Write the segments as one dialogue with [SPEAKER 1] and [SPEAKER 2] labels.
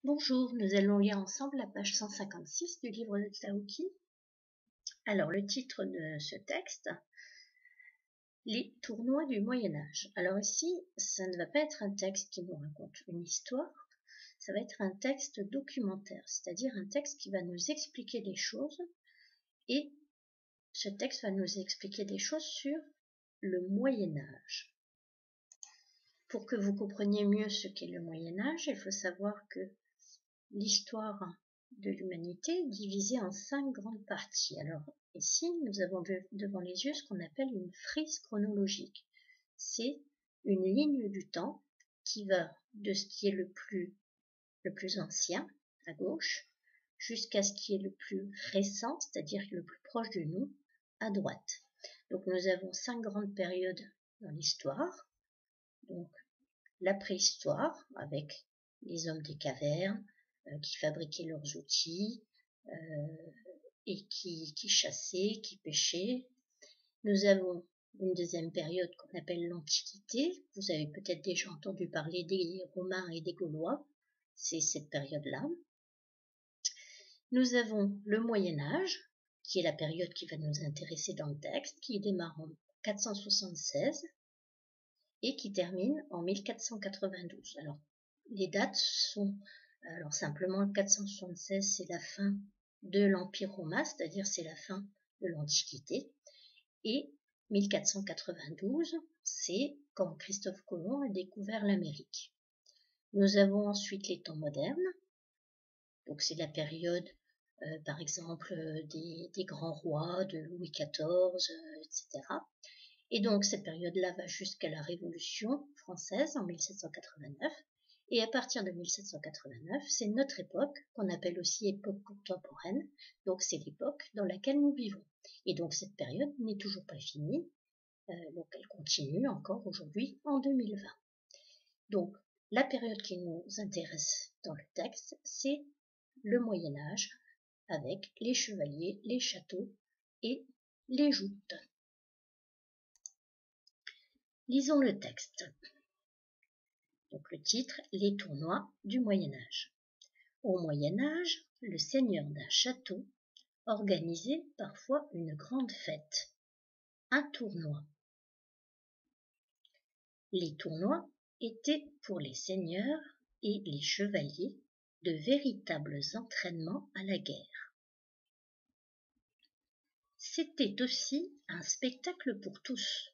[SPEAKER 1] Bonjour, nous allons lire ensemble la page 156 du livre de Tao Qi. Alors, le titre de ce texte, les tournois du Moyen-Âge. Alors ici, ça ne va pas être un texte qui nous raconte une histoire, ça va être un texte documentaire, c'est-à-dire un texte qui va nous expliquer des choses, et ce texte va nous expliquer des choses sur le Moyen-Âge. Pour que vous compreniez mieux ce qu'est le Moyen-Âge, il faut savoir que l'histoire de l'humanité est divisée en 5 grandes parties. Alors ici, nous avons devant les yeux ce qu'on appelle une frise chronologique. C'est une ligne du temps qui va de ce qui est le plus ancien, à gauche, jusqu'à ce qui est le plus récent, c'est-à-dire le plus proche de nous, à droite. Donc nous avons 5 grandes périodes dans l'histoire. Donc la préhistoire, avec les hommes des cavernes, qui fabriquaient leurs outils et qui chassaient, qui pêchaient. Nous avons une deuxième période qu'on appelle l'Antiquité. Vous avez peut-être déjà entendu parler des Romains et des Gaulois. C'est cette période-là. Nous avons le Moyen-Âge, qui est la période qui va nous intéresser dans le texte, qui démarre en 476 et qui termine en 1492. Alors, les dates sont... Alors simplement, 476, c'est la fin de l'Empire romain, c'est-à-dire c'est la fin de l'Antiquité. Et 1492, c'est quand Christophe Colomb a découvert l'Amérique. Nous avons ensuite les temps modernes. Donc c'est la période, par exemple, des grands rois, de Louis XIV, etc. Et donc cette période-là va jusqu'à la Révolution française en 1789. Et à partir de 1789, c'est notre époque, qu'on appelle aussi époque contemporaine, donc c'est l'époque dans laquelle nous vivons. Et donc cette période n'est toujours pas finie, donc elle continue encore aujourd'hui en 2020. Donc la période qui nous intéresse dans le texte, c'est le Moyen-Âge, avec les chevaliers, les châteaux et les joutes. Lisons le texte. Donc le titre, les tournois du Moyen-Âge. Au Moyen-Âge, le seigneur d'un château organisait parfois une grande fête, un tournoi. Les tournois étaient pour les seigneurs et les chevaliers de véritables entraînements à la guerre. C'était aussi un spectacle pour tous.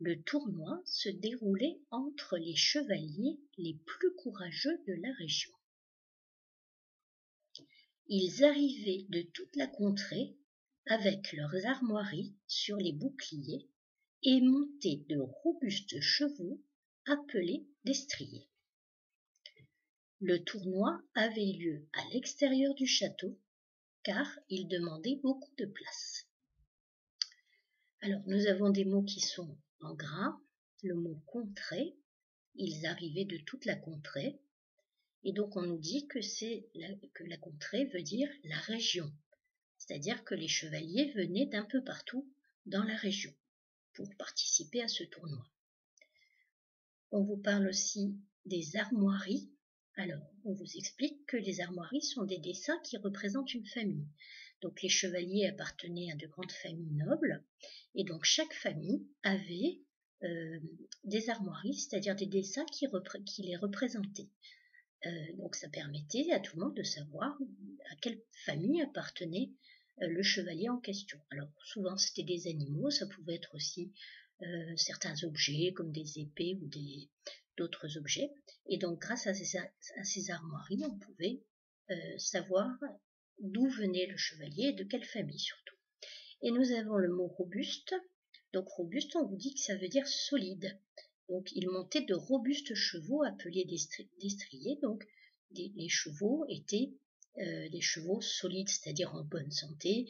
[SPEAKER 1] Le tournoi se déroulait entre les chevaliers les plus courageux de la région. Ils arrivaient de toute la contrée avec leurs armoiries sur les boucliers et montés de robustes chevaux appelés destriers. Le tournoi avait lieu à l'extérieur du château car il demandait beaucoup de place. Alors nous avons des mots qui sont en gras, le mot contrée, ils arrivaient de toute la contrée, et donc on nous dit que la contrée veut dire la région, c'est-à-dire que les chevaliers venaient d'un peu partout dans la région pour participer à ce tournoi. On vous parle aussi des armoiries. Alors, on vous explique que les armoiries sont des dessins qui représentent une famille. Donc les chevaliers appartenaient à de grandes familles nobles, et donc chaque famille avait des armoiries, c'est-à-dire des dessins qui les représentaient. Donc ça permettait à tout le monde de savoir à quelle famille appartenait le chevalier en question. Alors souvent c'était des animaux, ça pouvait être aussi certains objets comme des épées ou d'autres objets. Et donc grâce à ces armoiries, on pouvait savoir d'où venait le chevalier et de quelle famille surtout. Et nous avons le mot robuste. Donc robuste, on vous dit que ça veut dire solide. Donc il montait de robustes chevaux appelés destriers. Donc les chevaux étaient des chevaux solides, c'est-à-dire en bonne santé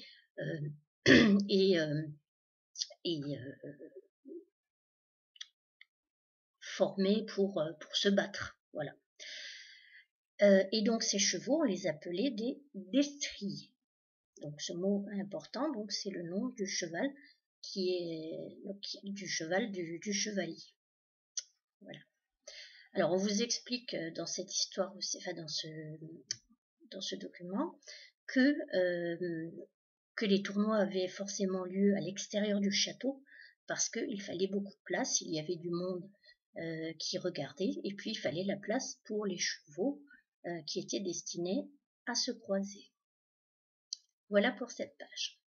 [SPEAKER 1] et formés pour se battre. Voilà. Et donc ces chevaux, on les appelait des destriers. Donc ce mot important, donc c'est le nom du cheval du cheval du chevalier. Voilà. Alors, on vous explique dans cette histoire aussi, enfin dans ce document, que les tournois avaient forcément lieu à l'extérieur du château parce qu'il fallait beaucoup de place, il y avait du monde qui regardait, et puis il fallait la place pour les chevaux qui étaient destinés à se croiser. Voilà pour cette page.